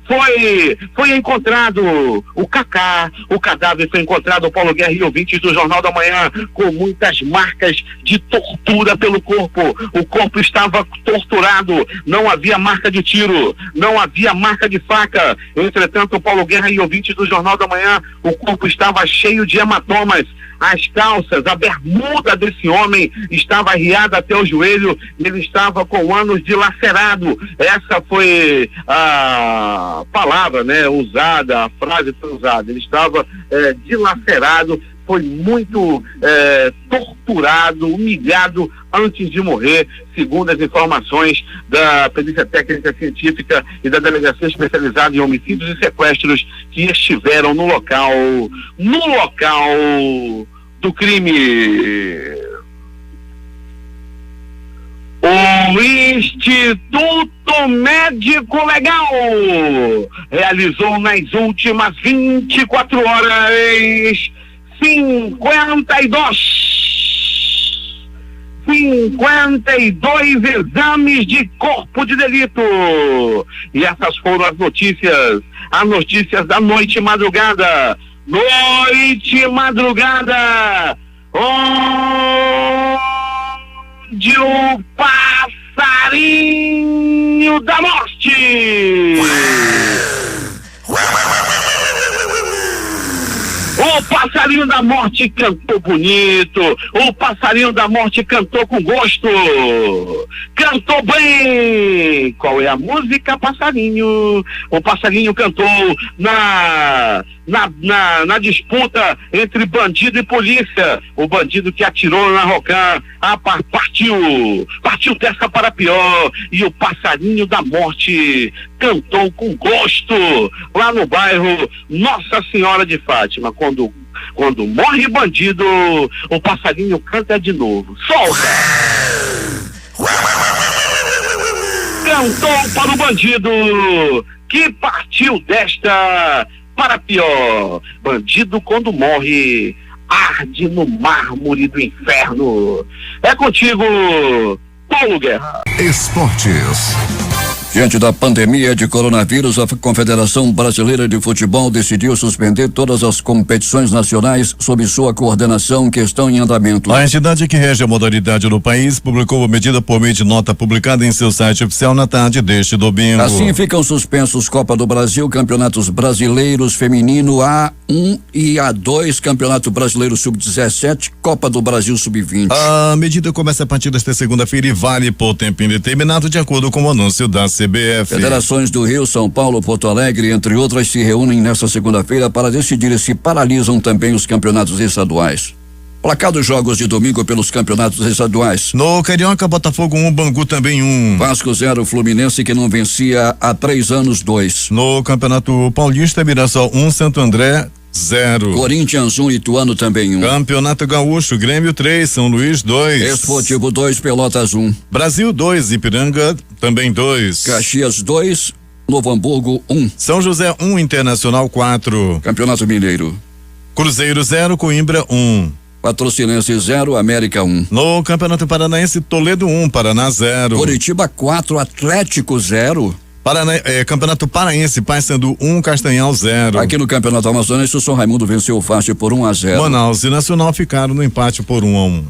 foi encontrado. O Cacá, o cadáver foi encontrado, Paulo Guerra e ouvintes do Jornal da Manhã, com muitas marcas de tortura pelo corpo. O corpo estava torturado, não havia marca de tiro, não havia marca de faca. Entretanto, Paulo Guerra e ouvintes do Jornal da Manhã, o corpo estava cheio de hematomas. As calças, a bermuda desse homem estava arriada até o joelho e ele estava com o ânus dilacerado. Essa foi a palavra, né, usada, a frase foi usada. Ele estava dilacerado, foi muito torturado, humilhado antes de morrer, segundo as informações da Perícia Técnica Científica e da Delegacia Especializada em Homicídios e Sequestros, que estiveram no local do crime. O Instituto Médico Legal realizou nas últimas 24 horas 52 exames de corpo de delito. E essas foram as notícias da noite e madrugada. Noite e madrugada, onde o passarinho da morte, o passarinho da morte cantou bonito, o passarinho da morte cantou com gosto, cantou bem! Qual é a música, passarinho? O passarinho cantou na disputa entre bandido e polícia. O bandido que atirou na Rocan partiu dessa para pior, e o passarinho da morte cantou com gosto lá no bairro Nossa Senhora de Fátima. Quando morre bandido, o passarinho canta de novo. Solta! Cantou para o bandido que partiu desta para pior. Bandido, quando morre, arde no mármore do inferno. É contigo, Paulo Guerra. Esportes. Diante da pandemia de coronavírus, a Confederação Brasileira de Futebol decidiu suspender todas as competições nacionais sob sua coordenação que estão em andamento. A entidade que rege a modalidade no país publicou a medida por meio de nota publicada em seu site oficial na tarde deste domingo. Assim ficam suspensos Copa do Brasil, Campeonatos Brasileiros Feminino A1 e A2, Campeonato Brasileiro Sub-17, Copa do Brasil Sub-20. A medida começa a partir desta segunda-feira e vale por tempo indeterminado, de acordo com o anúncio da CBF. Federações do Rio, São Paulo, Porto Alegre, entre outras, se reúnem nesta segunda-feira para decidir se paralisam também os campeonatos estaduais. Placar dos jogos de domingo pelos campeonatos estaduais. No Carioca, Botafogo 1, Bangu também 1. Vasco 0, Fluminense, que não vencia há 3 anos, 2. No Campeonato Paulista, Mirassol 1, Santo André 0. Corinthians 1, Ituano também 1. Campeonato Gaúcho, Grêmio 3, São Luís 2. Esportivo 2, Pelotas 1. Brasil 2, Ipiranga também 2. Caxias 2, Novo Hamburgo 1. São José 1, Internacional 4. Campeonato Mineiro. Cruzeiro 0, Coimbra 1. Patrocinense 0, América 1. No Campeonato Paranaense, Toledo 1, Paraná 0. Curitiba 4, Atlético 0. Campeonato Paraense, Paysandu 1, Castanhal 0. Aqui no Campeonato Amazonense, o São Raimundo venceu o Fácil por 1-0. Manaus e Nacional ficaram no empate por 1-1.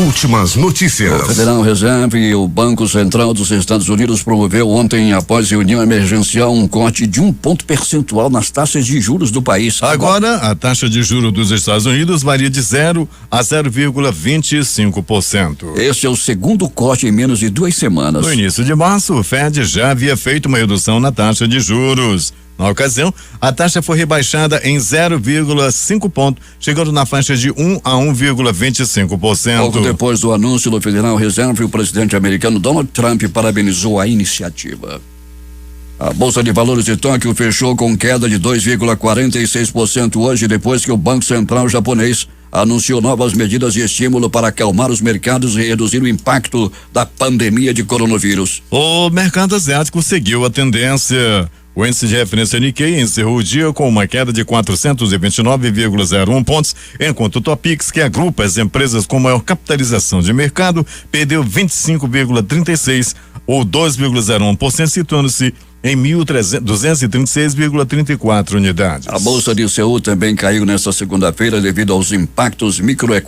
Últimas notícias. O Federal Reserve e o Banco Central dos Estados Unidos promoveu ontem, após reunião emergencial, um corte de 1 ponto percentual nas taxas de juros do país. Agora, a taxa de juros dos Estados Unidos varia de 0 a 0,25%. Este é o segundo corte em menos de 2 semanas. No início de março, o Fed já havia feito uma redução na taxa de juros. Na ocasião, a taxa foi rebaixada em 0,5 ponto, chegando na faixa de 1 a 1,25%. Pouco depois do anúncio do Federal Reserve, o presidente americano Donald Trump parabenizou a iniciativa. A Bolsa de Valores de Tóquio fechou com queda de 2,46% hoje, depois que o Banco Central japonês anunciou novas medidas de estímulo para acalmar os mercados e reduzir o impacto da pandemia de coronavírus. O mercado asiático seguiu a tendência. O índice de referência Nikkei encerrou o dia com uma queda de 429,01 pontos, enquanto o Topix, que agrupa as empresas com maior capitalização de mercado, perdeu 25,36 ou 2,01%, situando-se em 1.236,34 unidades. A Bolsa de Seul também caiu nesta segunda-feira devido aos impactos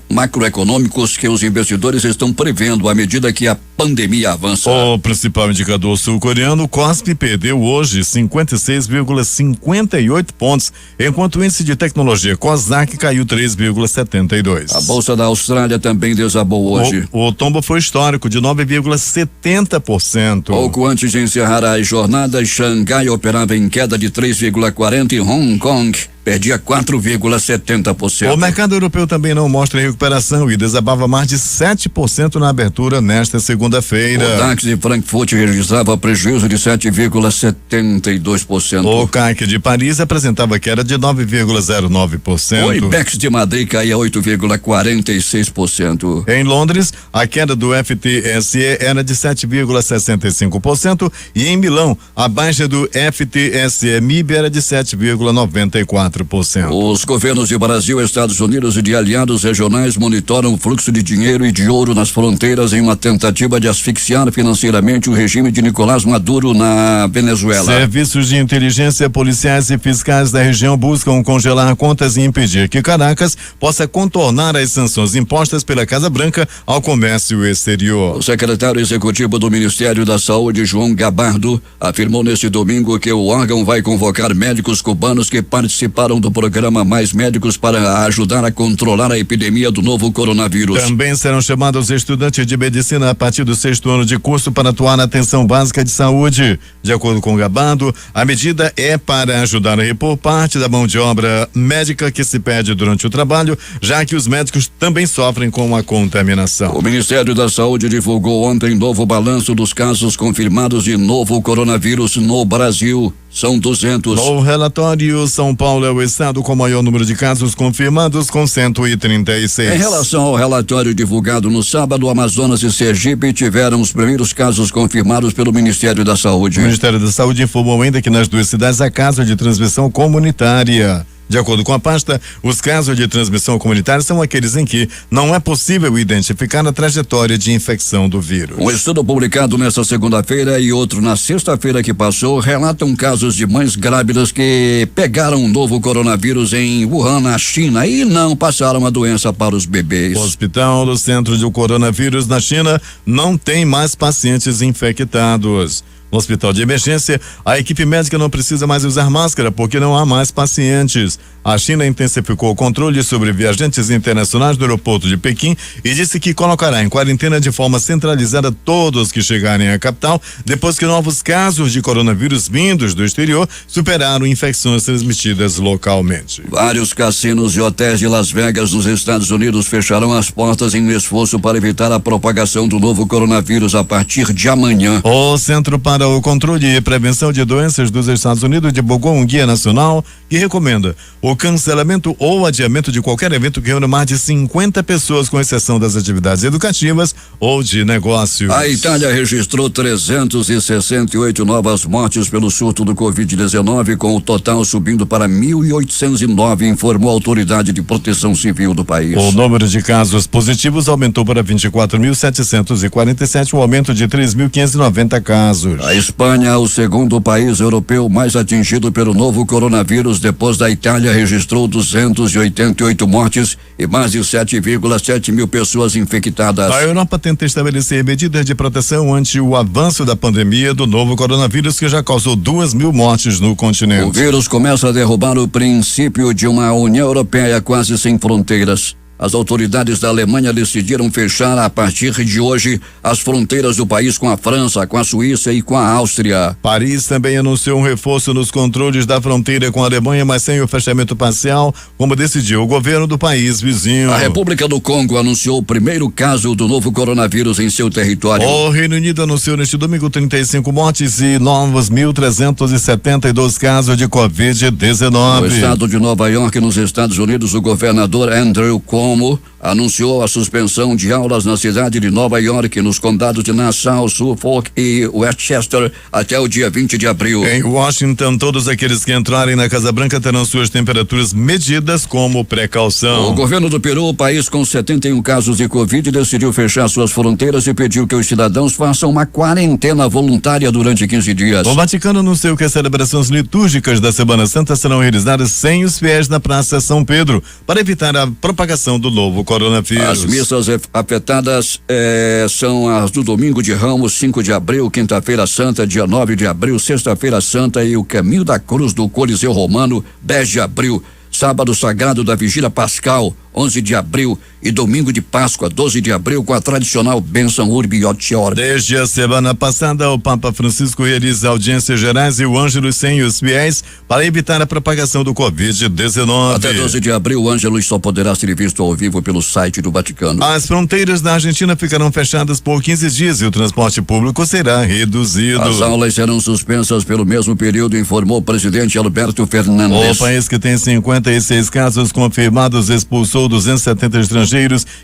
macroeconômicos que os investidores estão prevendo à medida que a pandemia avança. O principal indicador sul-coreano, o KOSPI, perdeu hoje 56,58 pontos, enquanto o índice de tecnologia KOSDAQ caiu 3,72. A Bolsa da Austrália também desabou hoje. O tombo foi histórico de 9,70%. Pouco antes de encerrar a jornada, Xangai operava em queda de 3,40% e Hong Kong perdia 4,70%. O mercado europeu também não mostra recuperação e desabava mais de 7% na abertura nesta segunda-feira. O DAX de Frankfurt registrava prejuízo de 7,72%. O CAC de Paris apresentava queda de 9,09%. O IBEX de Madrid caía 8,46%. Em Londres, a queda do FTSE era de 7,65% e em Milão, a baixa do FTSE MIB era de 7,94%. Os governos de Brasil, Estados Unidos e de aliados regionais monitoram o fluxo de dinheiro e de ouro nas fronteiras em uma tentativa de asfixiar financeiramente o regime de Nicolás Maduro na Venezuela. Serviços de inteligência, policiais e fiscais da região buscam congelar contas e impedir que Caracas possa contornar as sanções impostas pela Casa Branca ao comércio exterior. O secretário executivo do Ministério da Saúde, João Gabardo, afirmou neste domingo que o órgão vai convocar médicos cubanos que participaram participaram do programa Mais Médicos para ajudar a controlar a epidemia do novo coronavírus. Também serão chamados estudantes de medicina a partir do 6º ano de curso para atuar na atenção básica de saúde. De acordo com o Gabado, a medida é para ajudar a repor parte da mão de obra médica que se perde durante o trabalho, já que os médicos também sofrem com a contaminação. O Ministério da Saúde divulgou ontem novo balanço dos casos confirmados de novo coronavírus no Brasil. São 200. No relatório, São Paulo é o estado com maior número de casos confirmados, com 136. Em relação ao relatório divulgado no sábado, Amazonas e Sergipe tiveram os primeiros casos confirmados pelo Ministério da Saúde. O Ministério da Saúde informou ainda que nas duas cidades há casos de transmissão comunitária. De acordo com a pasta, os casos de transmissão comunitária são aqueles em que não é possível identificar a trajetória de infecção do vírus. Um estudo publicado nesta segunda-feira e outro na sexta-feira que passou relatam casos de mães grávidas que pegaram um novo coronavírus em Wuhan, na China, e não passaram a doença para os bebês. O hospital do Centro de Coronavírus na China não tem mais pacientes infectados. No hospital de emergência, a equipe médica não precisa mais usar máscara porque não há mais pacientes. A China intensificou o controle sobre viajantes internacionais do aeroporto de Pequim e disse que colocará em quarentena de forma centralizada todos que chegarem à capital, depois que novos casos de coronavírus vindos do exterior superaram infecções transmitidas localmente. Vários cassinos e hotéis de Las Vegas, nos Estados Unidos, fecharão as portas em um esforço para evitar a propagação do novo coronavírus a partir de amanhã. O Centro para o Controle e Prevenção de Doenças dos Estados Unidos divulgou um guia nacional que recomenda o cancelamento ou adiamento de qualquer evento que reúna mais de 50 pessoas, com exceção das atividades educativas ou de negócios. A Itália registrou 368 novas mortes pelo surto do Covid-19, com o total subindo para 1.809, informou a Autoridade de Proteção Civil do país. O número de casos positivos aumentou para 24.747, um aumento de 3.590 casos. A Espanha é o segundo país europeu mais atingido pelo novo coronavírus, depois da Itália, registrou 288 mortes e mais de 7,7 mil pessoas infectadas. A Europa tenta estabelecer medidas de proteção ante o avanço da pandemia do novo coronavírus, que já causou 2.000 mortes no continente. O vírus começa a derrubar o princípio de uma União Europeia quase sem fronteiras. As autoridades da Alemanha decidiram fechar a partir de hoje as fronteiras do país com a França, com a Suíça e com a Áustria. Paris também anunciou um reforço nos controles da fronteira com a Alemanha, mas sem o fechamento parcial, como decidiu o governo do país vizinho. A República do Congo anunciou o primeiro caso do novo coronavírus em seu território. O Reino Unido anunciou neste domingo 35 mortes e novos 1.372 casos de Covid-19. No estado de Nova York, nos Estados Unidos, o governador Andrew Cuomo anunciou a suspensão de aulas na cidade de Nova York, nos condados de Nassau, Suffolk e Westchester até o dia 20 de abril. Em Washington, todos aqueles que entrarem na Casa Branca terão suas temperaturas medidas como precaução. O governo do Peru, o país com 71 casos de Covid, decidiu fechar suas fronteiras e pediu que os cidadãos façam uma quarentena voluntária durante 15 dias. O Vaticano anunciou que as celebrações litúrgicas da Semana Santa serão realizadas sem os fiéis na Praça São Pedro, para evitar a propagação do novo coronavírus. As missas afetadas são as do domingo de Ramos, 5 de abril, quinta-feira santa, dia 9 de abril, sexta-feira santa e o Caminho da Cruz do Coliseu Romano, 10 de abril. Sábado sagrado da Vigília Pascal, 11 de abril, e domingo de Páscoa, 12 de abril, com a tradicional bênção Urbi et Orbi. Desde a semana passada, o Papa Francisco realiza audiências gerais e o Ângelus sem os fiéis para evitar a propagação do Covid-19. Até 12 de abril, o Ângelus só poderá ser visto ao vivo pelo site do Vaticano. As fronteiras da Argentina ficarão fechadas por 15 dias e o transporte público será reduzido. As aulas serão suspensas pelo mesmo período, informou o presidente Alberto Fernandes. O país, que tem 56 casos confirmados, expulsou 270 estrangeiros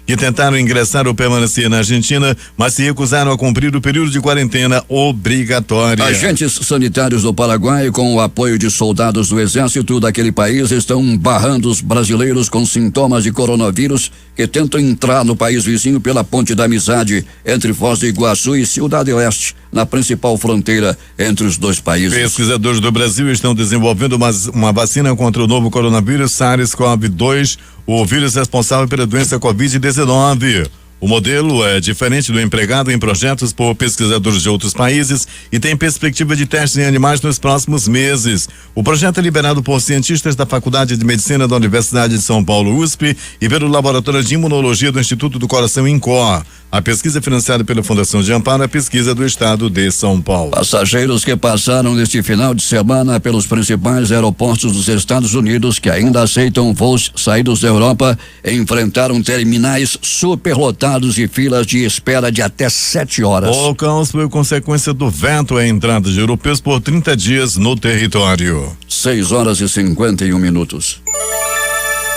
que tentaram ingressar ou permanecer na Argentina, mas se recusaram a cumprir o período de quarentena obrigatória. Agentes sanitários do Paraguai, com o apoio de soldados do exército daquele país, estão barrando os brasileiros com sintomas de coronavírus que tentam entrar no país vizinho pela Ponte da Amizade, entre Foz do Iguaçu e Cidade Oeste, na principal fronteira entre os dois países. Pesquisadores do Brasil estão desenvolvendo uma vacina contra o novo coronavírus SARS-CoV-2, o vírus responsável pela doença Covid-19. O modelo é diferente do empregado em projetos por pesquisadores de outros países e tem perspectiva de testes em animais nos próximos meses. O projeto é liberado por cientistas da Faculdade de Medicina da Universidade de São Paulo, USP, e pelo Laboratório de Imunologia do Instituto do Coração, INCOR. A pesquisa é financiada pela Fundação de Amparo, a pesquisa do Estado de São Paulo. Passageiros que passaram neste final de semana pelos principais aeroportos dos Estados Unidos, que ainda aceitam voos saídos da Europa, enfrentaram terminais superlotados e filas de espera de até 7 horas. O caos foi consequência do veto à entrada de europeus por 30 dias no território. 6 horas e 51 minutos.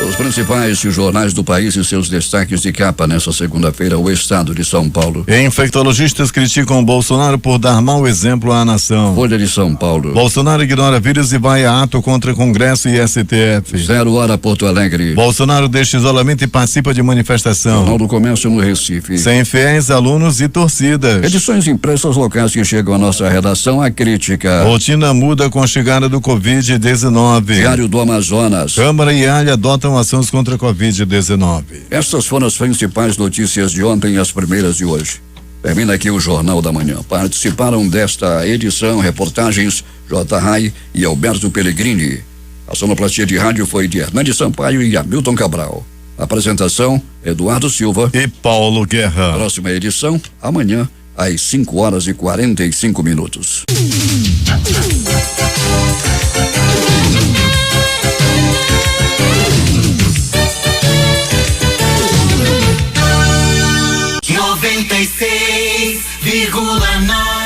Os principais jornais do país e seus destaques de capa nessa segunda-feira, o Estado de São Paulo. Infectologistas criticam Bolsonaro por dar mau exemplo à nação. Folha de São Paulo. Bolsonaro ignora vírus e vai a ato contra Congresso e STF. 0 hora Porto Alegre. Bolsonaro deixa isolamento e participa de manifestação. Jornal do Comércio no Recife. Sem fiéis, alunos e torcidas. Edições impressas locais que chegam à nossa redação, a crítica. Rotina muda com a chegada do Covid-19. Diário do Amazonas. Câmara e ALHA adotam ações contra a Covid-19. Estas foram as principais notícias de ontem e as primeiras de hoje. Termina aqui o Jornal da Manhã. Participaram desta edição reportagens J. Rai e Alberto Pellegrini. A sonoplastia de rádio foi de Hernandes Sampaio e Hamilton Cabral. Apresentação, Eduardo Silva e Paulo Guerra. Próxima edição, amanhã, às 5 horas e 45 minutos. Noventa e 96,9